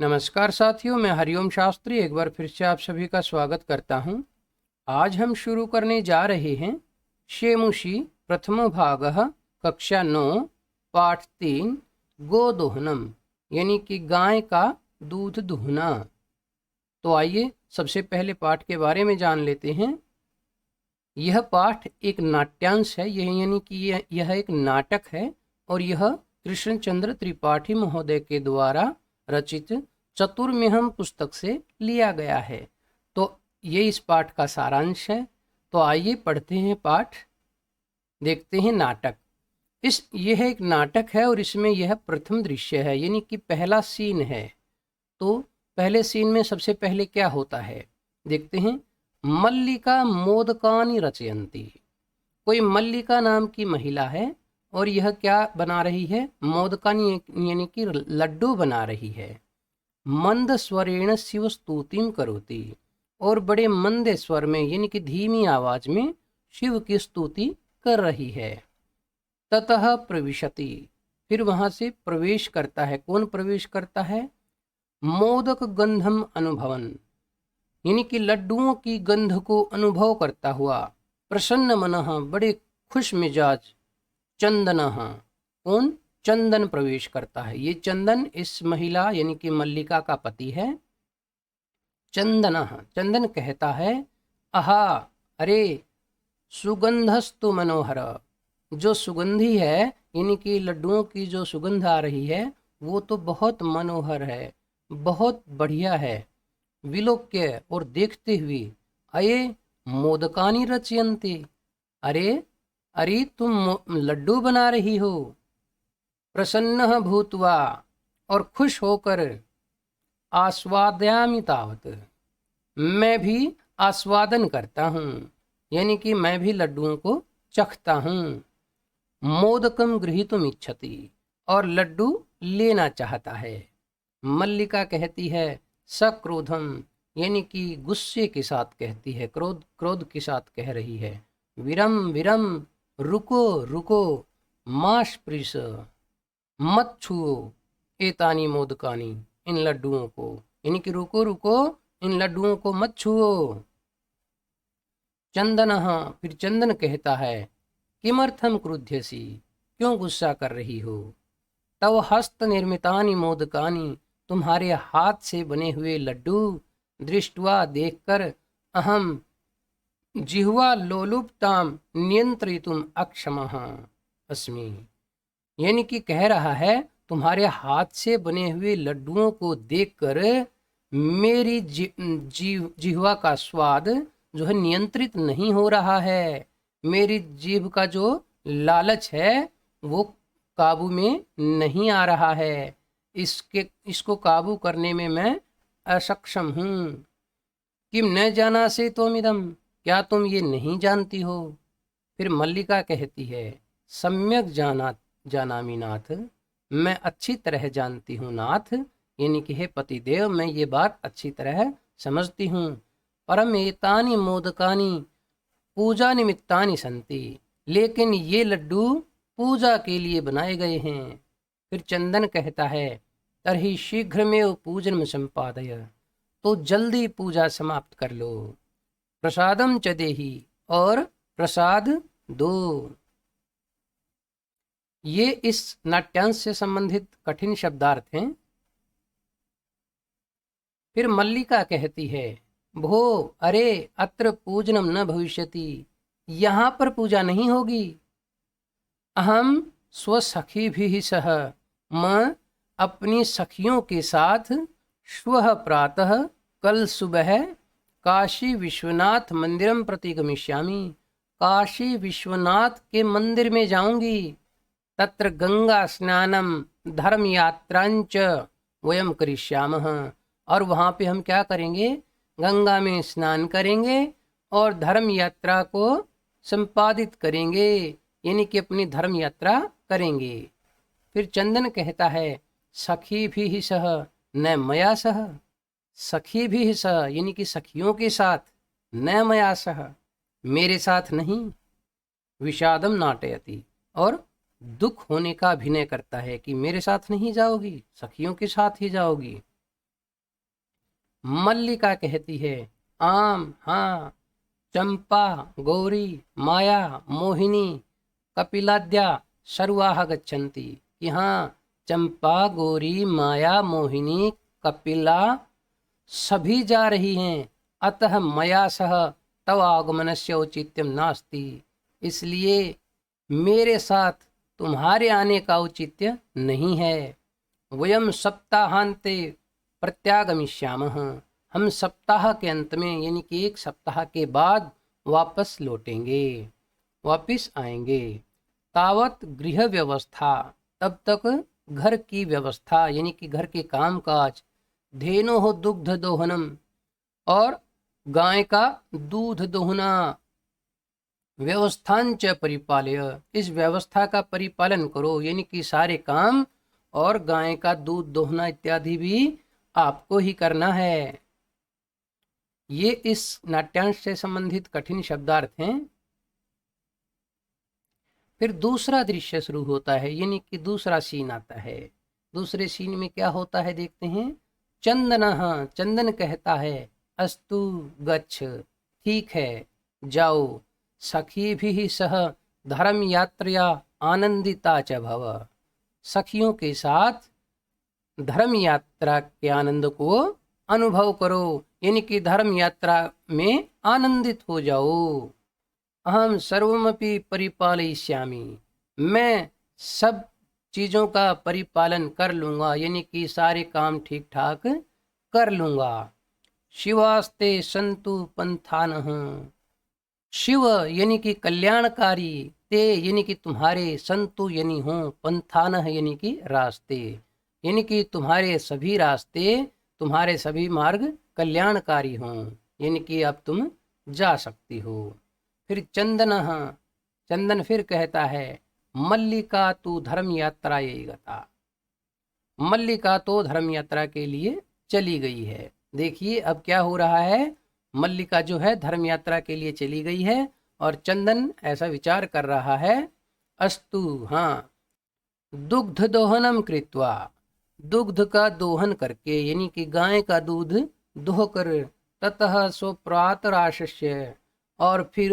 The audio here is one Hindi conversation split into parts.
नमस्कार साथियों, मैं हरिओम शास्त्री एक बार फिर से आप सभी का स्वागत करता हूं। आज हम शुरू करने जा रहे हैं शेमुषी प्रथमो भागः कक्षा 9 पाठ 3 गोदोहनम यानी कि गाय का दूध दुहना। तो आइए सबसे पहले पाठ के बारे में जान लेते हैं। यह पाठ एक नाट्यांश है, यह यानी कि यह एक नाटक है और यह कृष्णचंद्र त्रिपाठी महोदय के द्वारा रचित चतुर्मेहम पुस्तक से लिया गया है। तो ये इस पाठ का सारांश है। तो आइए पढ़ते हैं पाठ, देखते हैं नाटक। यह एक नाटक है और इसमें यह प्रथम दृश्य है यानी कि पहला सीन है। तो पहले सीन में सबसे पहले क्या होता है देखते हैं। मल्लिका मोदकानि रचयन्ति। कोई मल्लिका नाम की महिला है और यह क्या बना रही है, मोदकानि यानी कि लड्डू बना रही है। मंद स्वरेण शिव स्तुतिम करोति, और बड़े मंद स्वर में यानी कि धीमी आवाज में शिव की स्तुति कर रही है। ततः प्रविशति, फिर वहां से प्रवेश करता है। कौन प्रवेश करता है? मोदक गंधम अनुभवन, यानी कि लड्डुओं की गंध को अनुभव करता हुआ। प्रसन्न मनः, बड़े खुश मिजाज। चंदनः, कौन? चंदन प्रवेश करता है। ये चंदन इस महिला यानी कि मल्लिका का पति है। चंदनः, चंदन कहता है, आहा, अरे, सुगंधस्तु मनोहर, जो सुगंधी है यानी कि लड्डुओं की जो सुगंध आ रही है वो तो बहुत मनोहर है, बहुत बढ़िया है। विलोक्य, और देखते हुए। अये मोदकानि रचयन्ते, अरे अरे तुम लड्डू बना रही हो। प्रसन्न भूत्वा, और खुश होकर। आस्वादयामि तावत, मैं भी आस्वादन करता हूँ, यानी कि मैं भी लड्डुओं को चखता हूँ। मोदकम गृहीतुम इच्छति, और लड्डू लेना चाहता है। मल्लिका कहती है सक्रोधम, यानी कि गुस्से के साथ कहती है, क्रोध के साथ कह रही है। विरम विरम, रुको रुको। मास्पृश, मत छुओ। एतानी मोदकानी, इन लड्डुओं को, यानी कि रुको रुको, इन लड्डुओं को मत छुओ। चंदन, फिर चंदन कहता है, किमर्थम क्रुध्यसी, क्यों गुस्सा कर रही हो। तव हस्त निर्मितानि मोदकानि, तुम्हारे हाथ से बने हुए लड्डू। दृष्टवा, देखकर। अहम जिह्वा लोलुपताम नियंत्रितुम अक्षमः अस्मि, यानी कि कह रहा है तुम्हारे हाथ से बने हुए लड्डुओं को देखकर मेरी जिह्वा का स्वाद जो है नियंत्रित नहीं हो रहा है। मेरी जीभ का जो लालच है वो काबू में नहीं आ रहा है। इसको काबू करने में मैं असक्षम हूँ। किम न जाना से त्वमिदं, क्या तुम ये नहीं जानती हो। फिर मल्लिका कहती है, सम्यक जानामि नाथ, मैं अच्छी तरह जानती हूँ नाथ, यानी कि हे पतिदेव, मैं ये बात अच्छी तरह समझती हूँ। परम एतानि मोदकानि पूजा निमित्तानि सन्ति, लेकिन ये लड्डू पूजा के लिए बनाए गए हैं। फिर चंदन कहता है, तर्हि शीघ्रमेव पूजन संपादय, तो जल्दी पूजा समाप्त कर लो। प्रसादम च देहि, और प्रसाद दो। ये इस नाट्यांश से संबंधित कठिन शब्दार्थ हैं। फिर मल्लिका कहती है, भो, अरे, अत्र पूजनम न भविष्यति, यहाँ पर पूजा नहीं होगी। अहम स्वसखी भी सह, मैं अपनी सखियों के साथ श्वः प्रातः, कल सुबह, काशी विश्वनाथ मंदिरम प्रति गमिष्यामि, काशी विश्वनाथ के मंदिर में जाऊंगी। तत्र गंगा स्नानम धर्म यात्रांच वयम करिष्यामः, और वहाँ पे हम क्या करेंगे, गंगा में स्नान करेंगे और धर्म यात्रा को संपादित करेंगे, यानी कि अपनी धर्म यात्रा करेंगे। फिर चंदन कहता है, सखी भी सह न मया सह, सखी भी सह यानी कि सखियों के साथ, न मया सह मेरे साथ नहीं। विषादम नाटयति, और दुख होने का अभिनय करता है कि मेरे साथ नहीं जाओगी, सखियों के साथ ही जाओगी। मल्लिका कहती है आम, हाँ। चंपा, गौरी, माया, मोहिनी, कपिलाद्या सर्वाः गच्छन्ति, कि हाँ चंपा, गौरी, माया, मोहिनी, कपिला सभी जा रही हैं। अतः मया सह तव आगमनस्य औचित्यम नास्ति, इसलिए मेरे साथ तुम्हारे आने का औचित्य नहीं है। वयम सप्ताहांते प्रत्यागमिष्यामः, हम सप्ताह के अंत में यानी कि एक सप्ताह के बाद वापस लौटेंगे, वापस आएंगे। तावत गृह व्यवस्था, तब तक घर की व्यवस्था यानी कि घर के काम काज, धेनो दुग्ध दोहनम, और गाय का दूध दोहना, व्यवस्थांच परिपालय, इस व्यवस्था का परिपालन करो, यानी कि सारे काम और गाय का दूध दोहना इत्यादि भी आपको ही करना है। ये इस नाट्यांश से संबंधित कठिन शब्दार्थ हैं। फिर दूसरा दृश्य शुरू होता है, यानी कि दूसरा सीन आता है। दूसरे सीन में क्या होता है देखते हैं। चंदन, चंदन कहता है अस्तु गच्छ, ठीक है जाओ, सखी भी सह धर्म यात्रा आनंदिता च भव, सखियों के साथ धर्म यात्रा के आनंद को अनुभव करो, यानी कि धर्म यात्रा में आनंदित हो जाओ। अहम सर्वमपि परिपालयिष्यामि, मैं सब चीज़ों का परिपालन कर लूँगा, यानी कि सारे काम ठीक ठाक कर लूँगा। शिवास्ते संतु पंथानः, शिव यानी कि कल्याणकारी, ते यानी कि तुम्हारे, संतु यानी हो, पंथानः यानी कि रास्ते, यानी कि तुम्हारे सभी रास्ते, तुम्हारे सभी मार्ग कल्याणकारी हों, यानी कि अब तुम जा सकती हो। फिर चंदन, चंदन फिर कहता है मल्लिका तू धर्म यात्रा ये गता, मल्लिका तो धर्म यात्रा के लिए चली गई है। देखिए अब क्या हो रहा है, मल्लिका जो है धर्म यात्रा के लिए चली गई है और चंदन ऐसा विचार कर रहा है अस्तु, हाँ, दुग्ध दोहनम कृत्वा, दुग्ध का दोहन करके यानी कि गाय का दूध दोहकर, ततः सो प्रातराशस्य, और फिर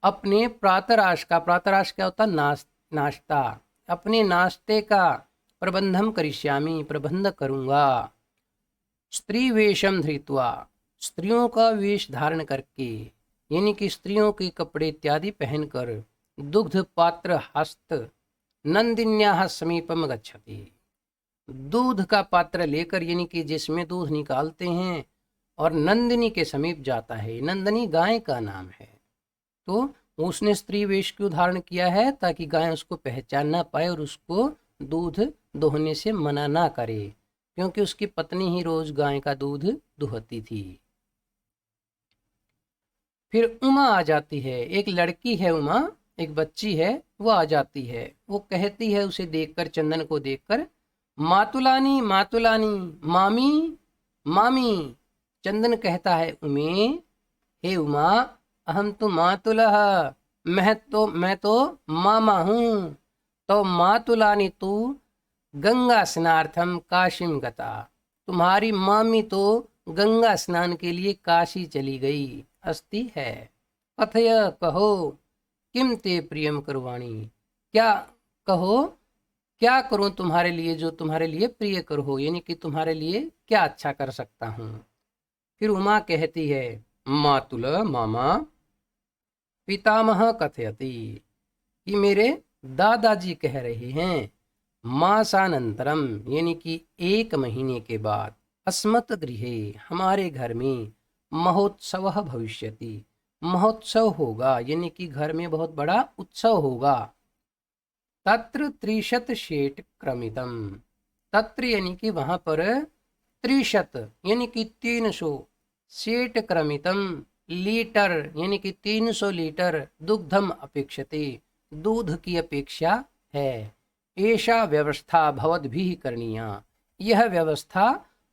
अपने प्रातराश का, प्रातराश क्या होता है, नाश्ता, अपने नाश्ते का प्रबंधम करिष्यामि, प्रबंध करूँगा। स्त्री वेशम धृत्वा, स्त्रियों का वेश धारण करके, यानी कि स्त्रियों के कपड़े इत्यादि पहनकर, दुग्ध पात्र हस्त नंदिन्याः समीपम गच्छति, दूध का पात्र लेकर यानी कि जिसमें दूध निकालते हैं, और नंदिनी के समीप जाता है। नंदिनी गाय का नाम है, तो उसने स्त्री वेश क्यों धारण किया है, ताकि गाय उसको पहचान ना पाए और उसको दूध दोहने से मना ना करे, क्योंकि उसकी पत्नी ही रोज गाय का दूध दुहती थी। फिर उमा आ जाती है, एक लड़की है उमा, एक बच्ची है, वो आ जाती है। वो कहती है उसे देखकर, चंदन को देखकर, मातुलानी मातुलानी, मामी मामी। चंदन कहता है उमे, हे उमा, अहम तो मातुलः, मैं तो मामा हूँ। तो मातुलानी तू गंगा स्नार्थम काशीम गता, तुम्हारी मामी तो गंगा स्नान के लिए काशी चली गई अस्ति है। कथय, कहो, किम ते प्रियम करवाणी, क्या कहो, क्या करूं तुम्हारे लिए जो तुम्हारे लिए प्रिय कर हो, यानी कि तुम्हारे लिए क्या अच्छा कर सकता हूँ। फिर उमा कहती है मातुल मामा पितामह कथयति, कि मेरे दादाजी कह रहे हैं, मासानंतरम यानी कि 1 महीने के बाद, अस्मत् गृहे हमारे घर में, महोत्सव भविष्यति, महोत्सव होगा, यानी कि घर में बहुत बड़ा उत्सव होगा। तत्र 30 शेट क्रमितम, तत्र यानी कि वहां पर 30 यानी कि 300 शेट क्रमितम लीटर यानी कि 300 लीटर दुग्धम अपेक्षते, दूध की अपेक्षा है। ऐसा व्यवस्था भवद्भिः करणीया, यह व्यवस्था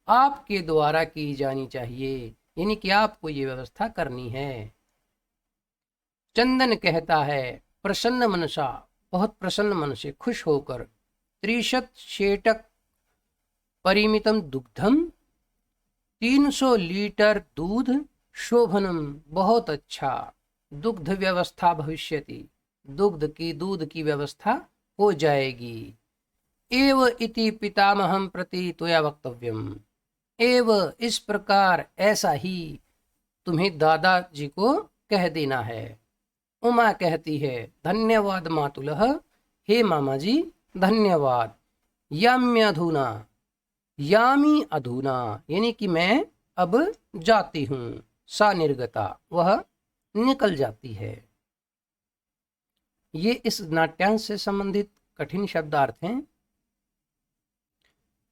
आपके द्वारा की जानी चाहिए, यानी कि आपको ये व्यवस्था करनी है। चंदन कहता है प्रसन्न मनसा, बहुत प्रसन्न मन से, खुश होकर, 30 शेटक परिमितम दुग्धम, 300 लीटर दूध शोभनम बहुत अच्छा, दुग्ध व्यवस्था भविष्यति दूध की व्यवस्था हो जाएगी। एव इति पितामहं प्रति त्वया वक्तव्यम, एव इस प्रकार ऐसा ही तुम्हें दादाजी को कह देना है। उमा कहती है धन्यवाद मातुलः, हे मामा जी धन्यवाद। याम्यधुना, यामी अधुना यानी कि मैं अब जाती हूँ। सा निर्गता, वह निकल जाती है। ये इस नाट्यांश से संबंधित कठिन शब्दार्थ हैं।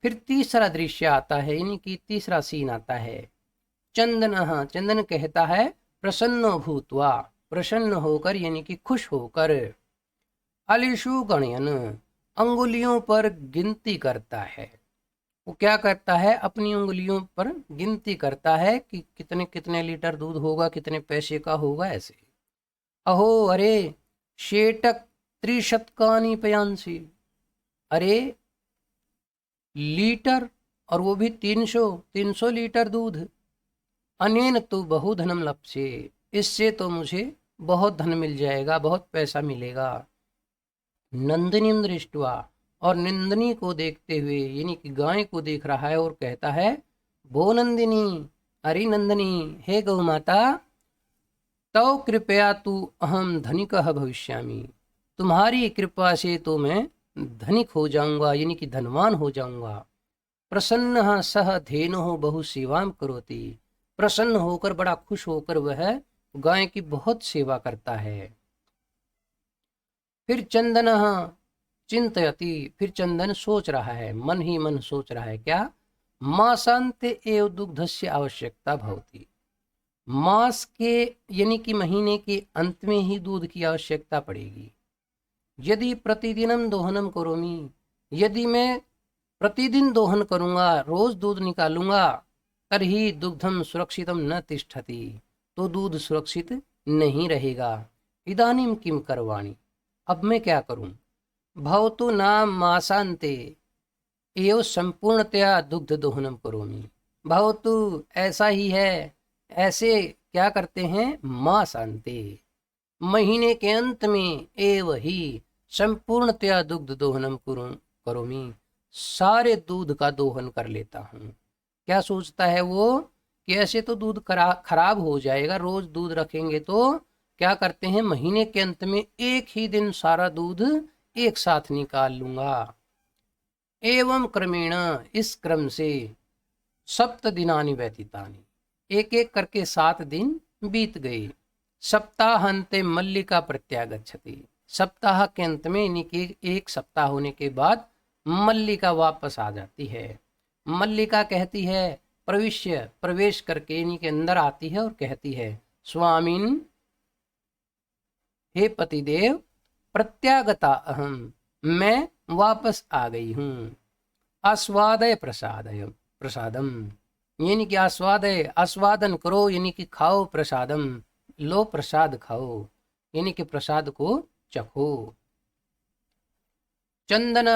फिर तीसरा दृश्य आता है, यानी कि तीसरा सीन आता है। चंदन, चंदन कहता है प्रसन्नो भूत्वा, प्रसन्न होकर यानी कि खुश होकर। अलिशु गणयन, अंगुलियों पर गिनती करता है। वो क्या करता है, अपनी उंगलियों पर गिनती करता है कि कितने कितने लीटर दूध होगा, कितने पैसे का होगा, ऐसे। अहो अरे शेटक त्रिशतकानी पयांसी, अरे लीटर, और वो भी 300 लीटर दूध। अनेन तो बहुधनम लप्से, इससे तो मुझे बहुत धन मिल जाएगा, बहुत पैसा मिलेगा। नंदिनी दृष्टवा, और नंदिनी को देखते हुए, यानी कि गाय को देख रहा है और कहता है भो नंदिनी, अरे नंदिनी, हे गौ माता, तव कृपया तू अहम धनिकः भविष्यामि, तुम्हारी कृपा से तो मैं धनिक हो जाऊंगा, यानी कि धनवान हो जाऊंगा। प्रसन्न सह धेनु बहु सेवाम करोति, प्रसन्न होकर, बड़ा खुश होकर वह गाय की बहुत सेवा करता है। फिर चंदन चिंतयति, फिर चंदन सोच रहा है, मन ही मन सोच रहा है क्या, मासांते एव दुग्धस्य आवश्यकता भवति, मास के यानी कि महीने के अंत में ही दूध की आवश्यकता पड़ेगी। यदि प्रतिदिनम दोहनम करोमि, यदि मैं प्रतिदिन दोहन करूंगा, रोज दूध निकालूंगा, तर्हि दुग्धम सुरक्षितम न तिष्ठति, तो दूध सुरक्षित नहीं रहेगा। इदानीम किम करवाणी, अब मैं क्या करूं। भवतु नाम मासांते एव संपूर्णतया दुग्ध दोहनम करोमि, भवतु ऐसा ही है, ऐसे क्या करते हैं, मासांते महीने के अंत में, एव ही संपूर्णतया दुग्ध दोहनम करोमि, सारे दूध का दोहन कर लेता हूँ। क्या सोचता है वो कि ऐसे तो दूध खराब हो जाएगा, रोज दूध रखेंगे तो क्या करते हैं, महीने के अंत में एक ही दिन सारा दूध एक साथ निकाल लूंगा। एवं क्रमेण, इस क्रम से, सप्त दिनानि व्यतीतानि, एक एक करके 7 दिन बीत गए। सप्ताहांते मल्लिका प्रत्यागच्छति, सप्ताह के अंत में, यानी कि एक सप्ताह होने के बाद मल्लिका वापस आ जाती है। मल्लिका कहती है प्रविश्य, प्रवेश करके यानी के अंदर आती है और कहती है स्वामिन, हे पतिदेव, प्रत्यागता अहम, मैं वापस आ गई हूँ। आस्वादय प्रसादम, यानी कि आस्वादय, आस्वादन करो, यानी कि खाओ, प्रसादम, लो प्रसाद खाओ, यानी कि प्रसाद को चखो। चंदन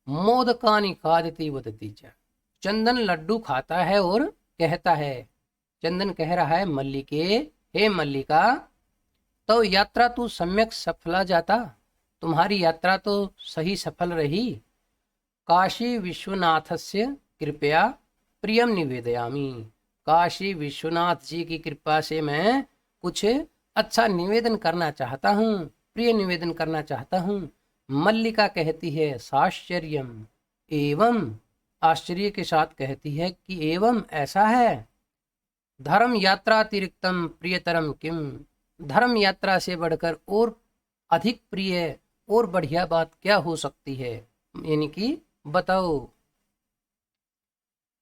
मोदकानि खादति वदति च, चंदन लड्डू खाता है और कहता है, चंदन कह रहा है मल्लिके, हे मल्लिका, तो यात्रा तो सम्यक सफला जाता, तुम्हारी यात्रा तो सही सफल रही। काशी विश्वनाथस्य कृपया प्रियम निवेदयामी, काशी विश्वनाथ जी की कृपा से मैं कुछ अच्छा निवेदन करना चाहता हूँ, प्रिय निवेदन करना चाहता हूँ। मल्लिका कहती है साश्चर्यम, एवं, आश्चर्य के साथ कहती है कि एवं ऐसा है। धर्म यात्रातिरिक्तम प्रियतरम किम, धर्म यात्रा से बढ़कर और अधिक प्रिय और बढ़िया बात क्या हो सकती है, यानी कि बताओ।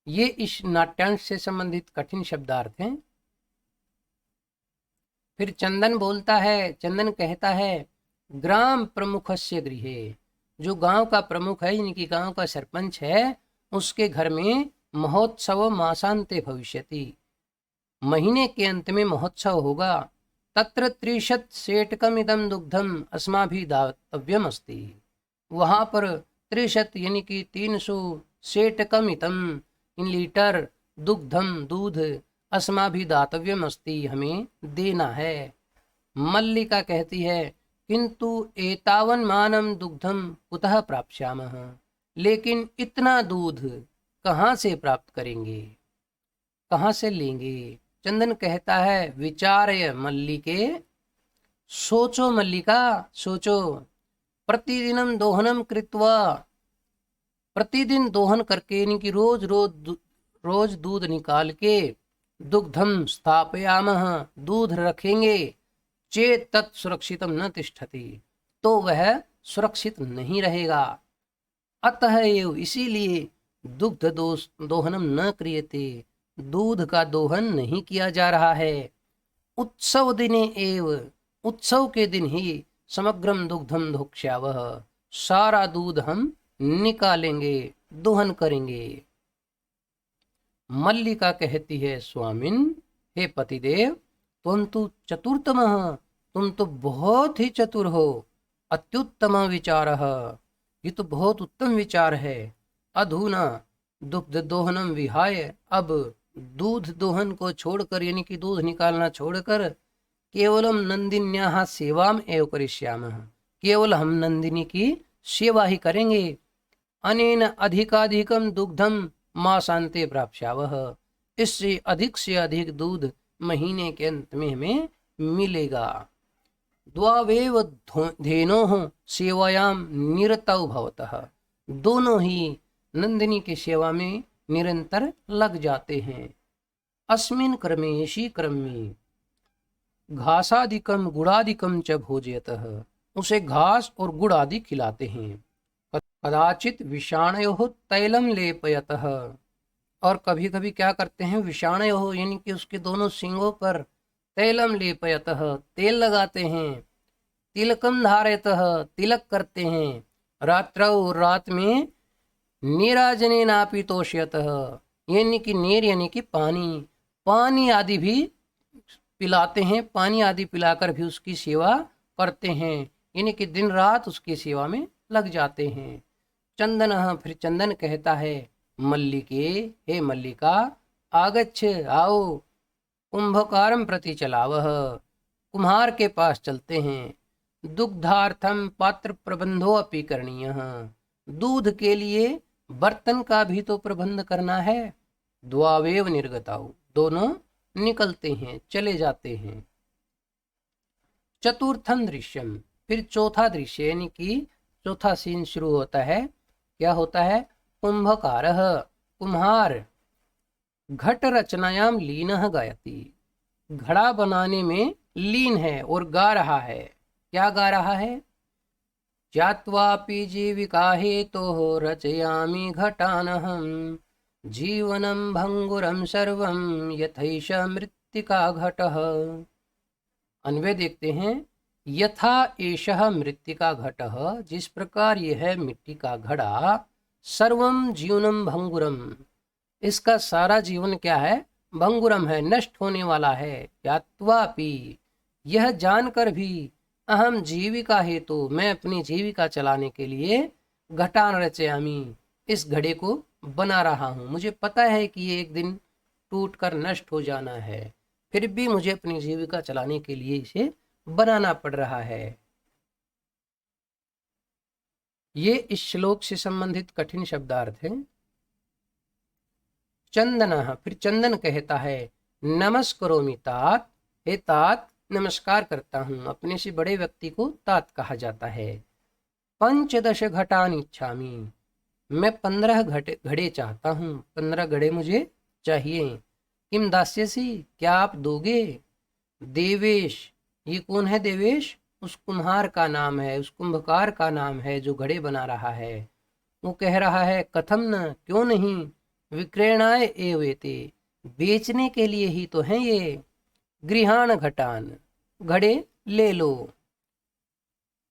ये इस नाट्यांश से संबंधित कठिन शब्दार्थ हैं। फिर चंदन बोलता है, चंदन कहता है ग्राम प्रमुखस्य गृहे, जो गांव का प्रमुख है, यानी कि गांव का सरपंच है, उसके घर में महोत्सव मासांते भविष्यति, महीने के अंत में महोत्सव होगा। तत्र 30 सेटकम इदम दुग्धम अस्माभि दातव्यम अस्ति, वहाँ पर 30 यानी कि 300 सेटकम इतम लीटर दुग्धम दूध अस्माभि दातव्यम अस्ति हमें देना है। मल्लिका कहती है किंतु एतावन मानम दुग्धम कुतः प्राप्स्यामः, लेकिन इतना दूध कहाँ से प्राप्त करेंगे, कहाँ से लेंगे। चंदन कहता है विचारय मल्लिके, सोचो मल्लिका सोचो, प्रतिदिनम दोहनम कृत्वा, प्रतिदिन दोहन करके यानी कि रोज दूध निकाल के, दुग्धम स्थापयामः दूध रखेंगे, चेत तत् सुरक्षितम न तिष्ठति तो वह सुरक्षित नहीं रहेगा। अतः एव इसीलिए दुग्ध दोहनम न क्रियते, दूध का दोहन नहीं किया जा रहा है। उत्सव दिने एव, उत्सव के दिन ही समग्रम दुग्धम धोक्ष्यावः, सारा दूध हम निकालेंगे, दोहन करेंगे। मल्लिका कहती है स्वामिन, हे पतिदेव तुम तो चतुर्तमः, तुम तो बहुत ही चतुर हो। अत्युत्तम विचार, ये तो बहुत उत्तम विचार है। अधुना दुग्ध दोहनम विहाय, अब दूध दोहन को छोड़कर यानी कि दूध निकालना छोड़कर केवलम नंदिन्याः सेवाम एव करिष्यामः, केवल हम नंदिनी की सेवा ही करेंगे। अनेन अधिकाधिकम दुग्धम मासान्ते प्राप्स्यावः, इससे से अधिक दूध महीने के अंत में हमें मिलेगा। द्वावेव धेनोः सेवायाम निरतौ भवतः, दोनों ही नंदिनी की सेवा में निरंतर लग जाते हैं। अस्मिन् क्रमेषि क्रमे घासादिकम गुड़ादिकम च भोजयतः, उसे घास और गुड़ आदि खिलाते हैं। कदाचित विषाणयोः तैलम लेपयतः, और कभी कभी क्या करते हैं, विषाणयोः यानी कि उसके दोनों सींगों पर तैलम लेपयतः तेल लगाते हैं। तिलकम धारयतः तिलक करते हैं। रात्रौ रात में नीराजने नापितोष्यतः, यानी कि नीर यानी कि पानी, पानी आदि भी पिलाते हैं, पानी आदि पिलाकर भी उसकी सेवा करते हैं, यानी कि दिन रात उसकी सेवा में लग जाते हैं। चंदन, फिर चंदन कहता है मल्लिके, हे मल्लिका आगच्छ आओ, कुंभकारम प्रति चलावह, कुम्हार के पास चलते हैं। दुग्धार्थम पात्र प्रबंधो अपि करणीय, दूध के लिए बर्तन का भी तो प्रबंध करना है। द्वावेव निर्गताऊ, दोनों निकलते हैं, चले जाते हैं। चतुर्थम दृश्यम, फिर चौथा दृश्य यानी कि चौथा सीन शुरू होता है। क्या होता है, कुंभकारः, कुम्हार घट रचनायाम लीनः गायति, घड़ा बनाने में लीन है और गा रहा है। क्या गा रहा है, ज्ञात्वापि जीविका हेतोः रचयामि घटानहं, जीवनं भंगुरं सर्वं यथैष मृत्तिका घटः। अन्वय देखते हैं, यथा एषः मृत्तिका घटः, जिस प्रकार यह है मिट्टी का घड़ा, सर्वं जीवनम भंगुरम, इसका सारा जीवन क्या है, भंगुरम है, नष्ट होने वाला है। यात्वापि, यह जानकर भी, अहम जीविका हेतु, मैं अपनी जीविका चलाने के लिए घटान रचयामि, इस घड़े को बना रहा हूँ। मुझे पता है कि ये एक दिन टूटकर नष्ट हो जाना है, फिर भी मुझे अपनी जीविका चलाने के लिए इसे बनाना पड़ रहा है। ये इस श्लोक से संबंधित कठिन शब्दार्थ है। चंदन, फिर चंदन कहता है नमस्करोमि तात, हे तात नमस्कार करता हूँ। अपने से बड़े व्यक्ति को तात कहा जाता है। 15 घटान इच्छामि, मैं 15 घड़े चाहता हूँ, 15 घड़े मुझे चाहिए। किम दास्यसि, क्या आप दोगे। देवेश, ये कौन है देवेश, उस कुम्हार का नाम है, उस कुंभकार का नाम है जो घड़े बना रहा है। वो कह रहा है कथम न, क्यों नहीं, विक्रयणाय एवेते, बेचने के लिए ही तो हैं ये। गृहाण घटान, घड़े ले लो।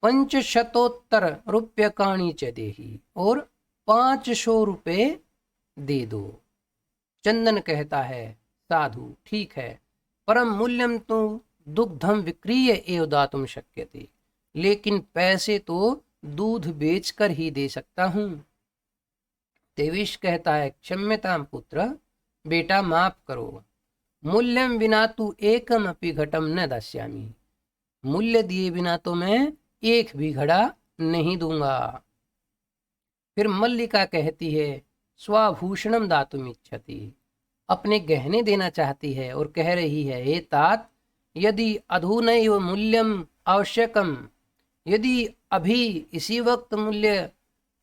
500 रूप्यकाणि च देहि, और 500 रुपये दे दो। चंदन कहता है साधु ठीक है, परम मूल्यम तो दुग्धम विक्रीय एव दातुम शक्यते, लेकिन पैसे तो दूध बेचकर ही दे सकता हूँ। देवेश कहता है क्षम्यताम पुत्र, बेटा माफ करो। मूल्यम विना तू एकमपि घटम न दास्यामि, मूल्य दिए बिना तो मैं एक भी घड़ा नहीं दूंगा। फिर मल्लिका कहती है स्वाभूषणम दातुम इच्छति, अपने गहने देना चाहती है और कह रही है हे तात, यदि अधुनैव मूल्यम आवश्यकम, यदि अभी इसी वक्त मूल्य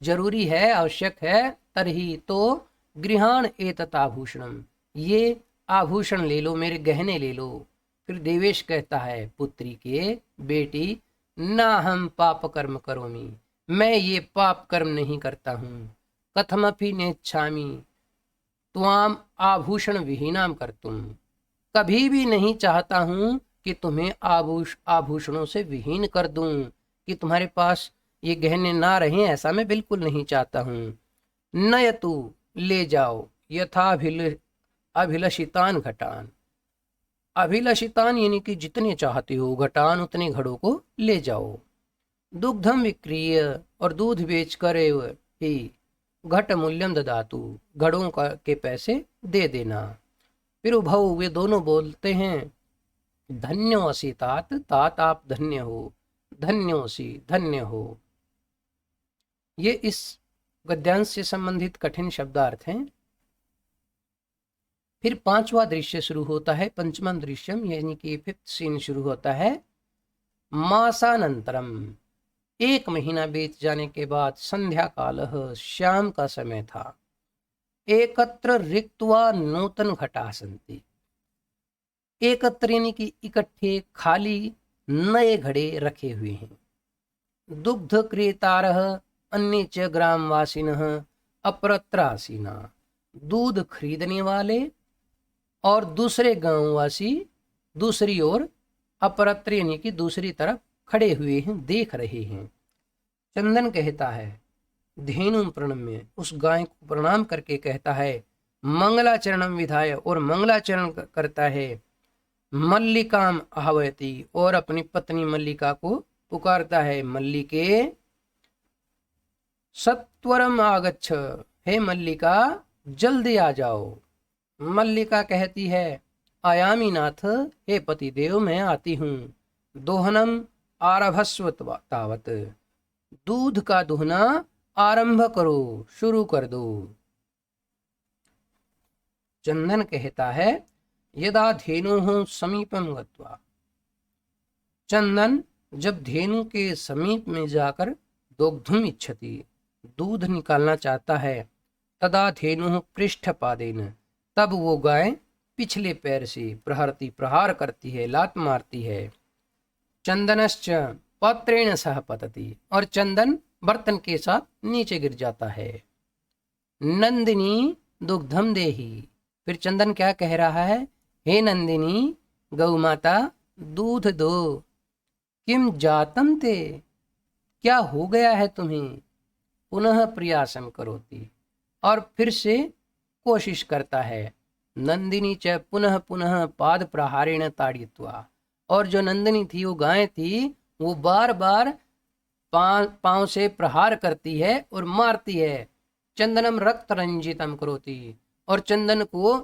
जरूरी है, आवश्यक है, तरही तो गृहाण एतत् आभूषणम, ये आभूषण ले लो, मेरे गहने ले लो। फिर देवेश कहता है पुत्री के बेटी, ना हम पाप कर्म करोमि, मैं ये पाप कर्म नहीं करता हूँ। कथमपि नेच्छामि त्वाम आभूषण विहीनाम कर्तुम, कभी भी नहीं चाहता हूँ कि तुम्हें आभूषणों से विहीन कर दूं, कि तुम्हारे पास ये गहने ना रहें, ऐसा मैं बिल्कुल नहीं चाहता हूँ। नयतु, ले जाओ, यथा अभिलषितान घटान, अभिलषितान यानी कि जितने चाहते हो घटान, उतने घड़ों को ले जाओ। दुग्धम विक्रीय, और दूध बेच कर ही घट मूल्यम ददातु, घड़ों के पैसे दे देना। फिर उभव, वे दोनों बोलते हैं धन्योसी तात, तात आप धन्य हो, धन्योसी धन्य हो। ये इस गद्यांश से संबंधित कठिन शब्दार्थ हैं। फिर पांचवा दृश्य शुरू होता है, पंचमम दृश्यम यानी कि फिफ्थ सीन शुरू होता है। मासानंतरम, एक महीना बीत जाने के बाद, संध्या काल, शाम का समय था। एकत्र रिक्त्वा नूतन घटा सन्ति, एकत्र यानी कि इकट्ठे, खाली नए घड़े रखे हुए हैं। दुग्ध क्रेतारः अन्य च ग्रामवासिनः अपरत्रासीना, दूध खरीदने वाले और दूसरे गांववासी दूसरी ओर, अपरत्र यानी कि दूसरी तरफ खड़े हुए हैं, देख रहे हैं। चंदन कहता है धेनु प्रणम्य, उस गाय को प्रणाम करके कहता है मंगलाचरणम विधाय, और मंगलाचरण करता है। मल्लिकाम आह्वयति, और अपनी पत्नी मल्लिका को पुकारता है, मल्लिके सत्वरम आगच्छ, हे मल्लिका जल्दी आ जाओ। मल्लिका कहती है आयामी नाथ, हे पतिदेव मैं आती हूँ। दोहनम आरभस्व तावत, दूध का दुहना आरंभ करो, शुरू कर दो। चंदन कहता है यदा धेनु समीपम गत्वा, चंदन जब धेनु के समीप में जाकर दुग्धुम इच्छति, दूध निकालना चाहता है, तदा धेनु पृष्ठपादेन, तब वो गाय पिछले पैर से प्रहार करती है, लात मारती है। चंदनश्च पात्रेण सह पतति, और चंदन बर्तन के साथ नीचे गिर जाता है। नंदिनी दुग्धम देही, फिर चंदन क्या कह रहा है, हे नंदिनी गौ माता दूध दो। किम जातम ते, क्या हो गया है तुम्हें। पुनः प्रयासम करोति, और फिर से कोशिश करता है। नंदिनी च पुनः पुनः पाद प्रहारेण ताड़ित्वा, और जो नंदिनी थी, वो गाय थी, वो बार बार पांव से प्रहार करती है और मारती है। चंदनम रक्त रंजितम करोति, और चंदन को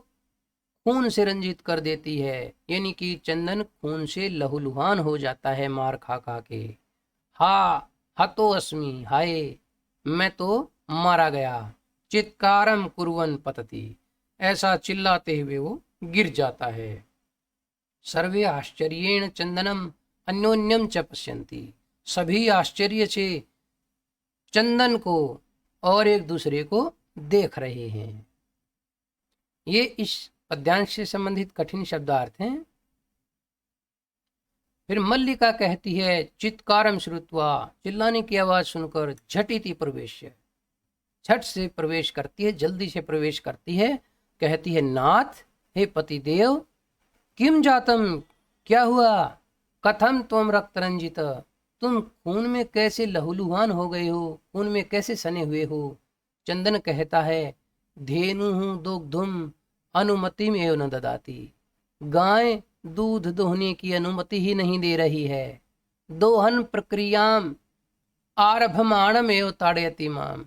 खून से रंजित कर देती है, यानी कि चंदन खून से लहूलुहान हो जाता है मार खा खा के। हतो अस्मि, हाय मैं तो मारा गया। चित्कारम कुर्वन पतति, ऐसा चिल्लाते हुए वो गिर जाता है। सर्वे आश्चर्येण चंदनम अन्योन्यम च पश्यन्ति, सभी आश्चर्य से चंदन को और एक दूसरे को देख रहे हैं। ये इस पद्यांश से संबंधित कठिन शब्दार्थ हैं। फिर मल्लिका कहती है चित्कारम श्रुत्वा, चिल्लाने की आवाज सुनकर, झटिति प्रवेश, झट से प्रवेश करती है, जल्दी से प्रवेश करती है। कहती है नाथ, हे पतिदेव, किम जातम, क्या हुआ। कथम त्वम रक्त रंजित, तुम खून में कैसे लहूलुहान हो गए हो, खून में कैसे सने हुए हो। चंदन कहता है धेनु दुग्धुम अनुमति में न ददाती, गाय दूध दोहने की अनुमति ही नहीं दे रही है। दोहन प्रक्रियाम आरभमाणम एव ताड़यति माम,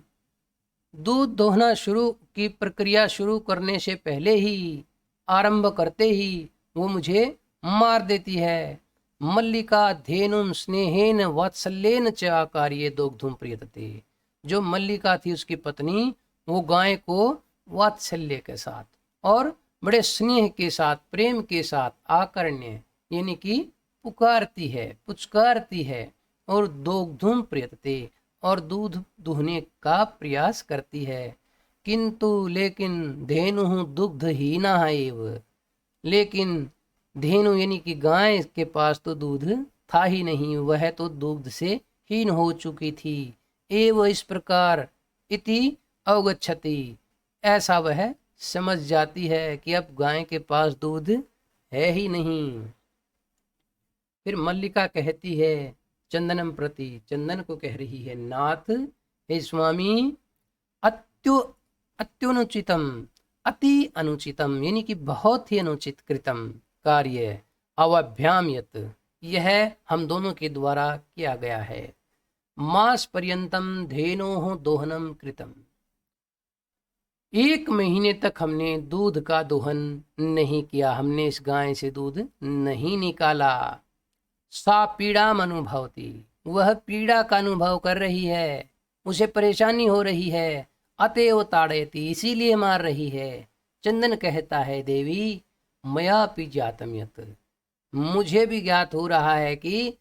दूध दोहना शुरू की प्रक्रिया शुरू करने से पहले ही, आरंभ करते ही वो मुझे मार देती है। मल्लिका धेनुं स्नेहेन वात्सल्येन च आकार्ये दुग्धुम प्रियतते। जो मल्लिका थी उसकी पत्नी, वो गाय को वात्सल्य के साथ और बड़े स्नेह के साथ, प्रेम के साथ आकर्ण्य यानी कि पुकारती है, पुचकारती है, और दुग्धुम प्रियतते, और दूध दुहने का प्रयास करती है। किंतु लेकिन धेनु दुग्धहीना एव, लेकिन धेनु यानी कि गाय के पास तो दूध था ही नहीं, वह तो दुग्ध से हीन हो चुकी थी। एव इस प्रकार, इति अवगच्छति, ऐसा वह समझ जाती है कि अब गाय के पास दूध है ही नहीं। फिर मल्लिका कहती है चंदनम प्रति, चंदन को कह रही है, नाथ हे स्वामी, अत्युनुचितम, अति अनुचितम यानी कि बहुत ही अनुचित कृतम कार्य, अवभ्याम यत, यह हम दोनों के द्वारा किया गया है। मास पर्यंतम धेनोः दोहनम कृतम, 1 महीने तक हमने दूध का दोहन नहीं किया, हमने इस गाय से दूध नहीं निकाला। सा पीड़ा अनुभवती, वह पीड़ा का अनुभव कर रही है, उसे परेशानी हो रही है। अतएव ताड़यति, इसीलिए मार रही है। चंदन कहता है, देवी मया पि ज्ञातम यत्, मुझे भी ज्ञात हो रहा है कि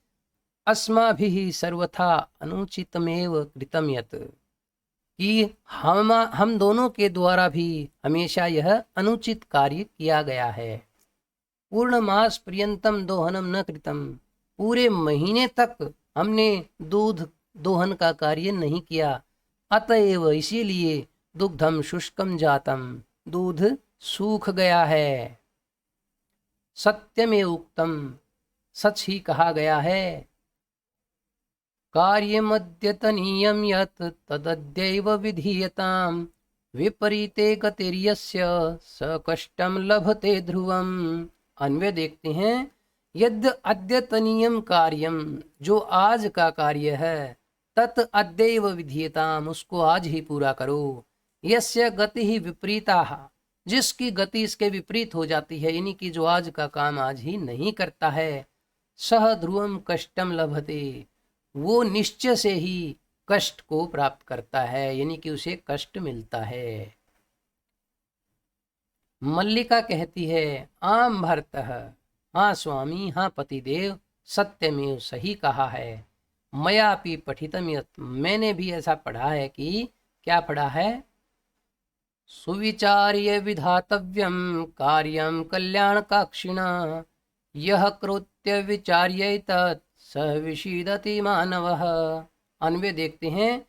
अस्माभिः सर्वथा अनुचितमेव कृतम यत्, कि हम दोनों के द्वारा भी हमेशा यह अनुचित कार्य किया गया है। पूर्ण मास पर्यंतम दोहनम न कृतम, पूरे महीने तक हमने दूध दोहन का कार्य नहीं किया। अतएव इसीलिए दुग्धम शुष्कम जातम, दूध सूख गया है। सत्यमेव उक्तम, सच ही कहा गया है। कार्यमद्यतनीयं यत् तदद्यैव विधीयताम्, विपरीते गतिर्यस्य स कष्टम लभते ध्रुवम। अन्वय देखते हैं, यद्य अद्यतनीयम कार्यम, जो आज का कार्य है, तत् अद्यैव विधीयताम्, उसको आज ही पूरा करो। यस्य गति ही विपरीता, जिसकी गति इसके विपरीत हो जाती है, यानी कि जो आज का काम आज ही नहीं करता है, सह ध्रुवम कष्टम लभते, वो निश्चय से ही कष्ट को प्राप्त करता है, यानी कि उसे कष्ट मिलता है। मल्लिका कहती है, आम भर्तः, हाँ स्वामी, हाँ पतिदेव, सत्यमेव, सही कहा है। मयापि पठितम यत्, मैंने भी ऐसा पढ़ा है कि, क्या पढ़ा है? सुविचार्य विधातव्यम कार्यम कल्याणकाक्षिणा, यह कृत्य विचार्येत स विषीदति मानवः। अन्वय देखते हैं,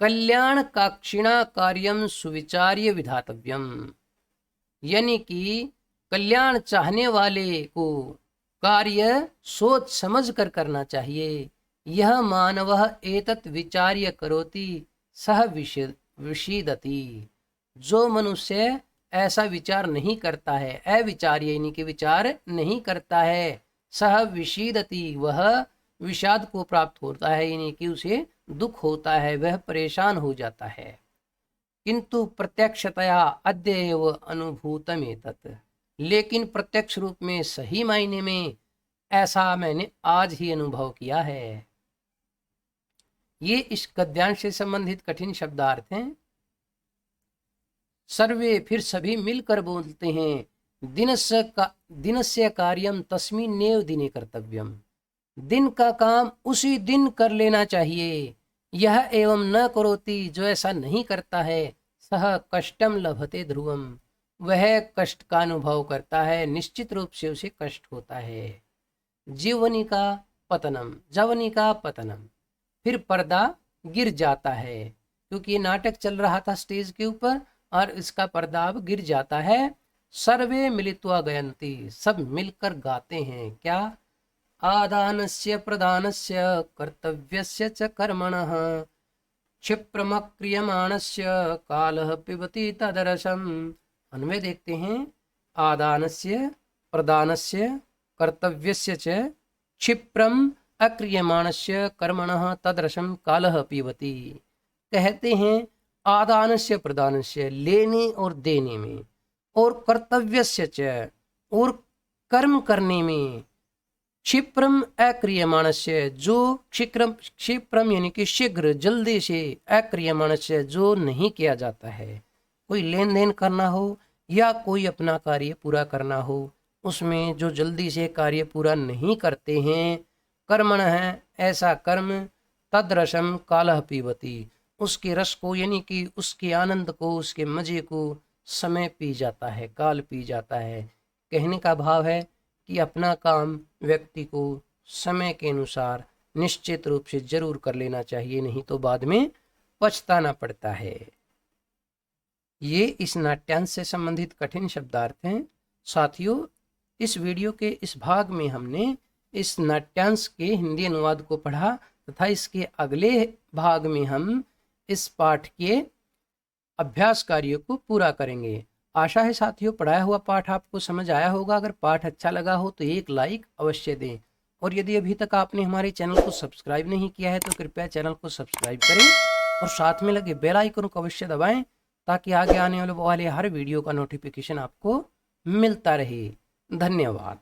कल्याण काक्षिणा कार्यम सुविचार्य विधातव्यम, यानी कि कल्याण चाहने वाले को कार्य सोच समझ कर करना चाहिए। यह मानवः एतत् विचार्य करोति सह विषीदति, जो मनुष्य ऐसा विचार नहीं करता है, अविचार्य यानी कि विचार नहीं करता है, सह विषीदति, वह विषाद को प्राप्त होता है, यानी कि उसे दुख होता है, वह परेशान हो जाता है। किंतु प्रत्यक्षतया अद्य एव अनुभूतम एतत्, लेकिन प्रत्यक्ष रूप में, सही मायने में ऐसा मैंने आज ही अनुभव किया है। ये इस गद्यांश से संबंधित कठिन शब्दार्थ हैं। सर्वे, फिर सभी मिलकर बोलते हैं, दिनस्य कार्यम तस्मिन्नेव दिने कर्तव्यम, दिन का काम उसी दिन कर लेना चाहिए। यह एवं न करोति, जो ऐसा नहीं करता है, सह कष्टम लभते ध्रुवम, वह कष्ट का अनुभव करता है, निश्चित रूप से उसे कष्ट होता है। जीवनिका पतनम, जवनिका पतनम, फिर पर्दा गिर जाता है, क्योंकि नाटक चल रहा था स्टेज के ऊपर और इसका पर्दा अब गिर जाता है। सर्वे मिलित्वा गयन्ति, सब मिलकर गाते हैं, क्या? आदानस्य प्रदानस्य कर्तव्यस्य च कर्मणः, क्षिप्रमक्रियमाणस्य कालः पिबति तदरसम्। अन्वय देखते हैं, आदानस्य प्रदानस्य कर्तव्यस्य च क्षिप्रम अक्रियमाणस्य कर्मणः तदरसम् कालः पिबति। कहते हैं, आदानस्य प्रदानस्य, लेने और देने में, और कर्तव्यस्य च, और कर्म करने में, क्षिप्रम अक्रियमाणस्य, जो क्षिप्रम यानी कि शीघ्र, जल्दी से, अक्रियमाणस्य जो नहीं किया जाता है। कोई लेन देन करना हो या कोई अपना कार्य पूरा करना हो, उसमें जो जल्दी से कार्य पूरा नहीं करते हैं, कर्मण है ऐसा कर्म, तदरसम कालह पीबती, उसके रस को यानी कि उसके आनंद को, उसके मजे को समय पी जाता है, काल पी जाता है। कहने का भाव है कि अपना काम व्यक्ति को समय के अनुसार निश्चित रूप से जरूर कर लेना चाहिए, नहीं तो बाद में पछताना पड़ता है। ये इस नाट्यांश से संबंधित कठिन शब्दार्थ हैं। साथियों, इस वीडियो के इस भाग में हमने इस नाट्यांश के हिंदी अनुवाद को पढ़ा तथा इसके अगले भाग में हम इस पाठ के अभ्यास कार्यों को पूरा करेंगे। आशा है साथियों पढ़ाया हुआ पाठ आपको समझ आया होगा। अगर पाठ अच्छा लगा हो तो एक लाइक अवश्य दें, और यदि अभी तक आपने हमारे चैनल को सब्सक्राइब नहीं किया है तो कृपया चैनल को सब्सक्राइब करें और साथ में लगे बेल आइकन को अवश्य दबाएं, ताकि आगे आने वाले हर वीडियो का नोटिफिकेशन आपको मिलता रहे। धन्यवाद।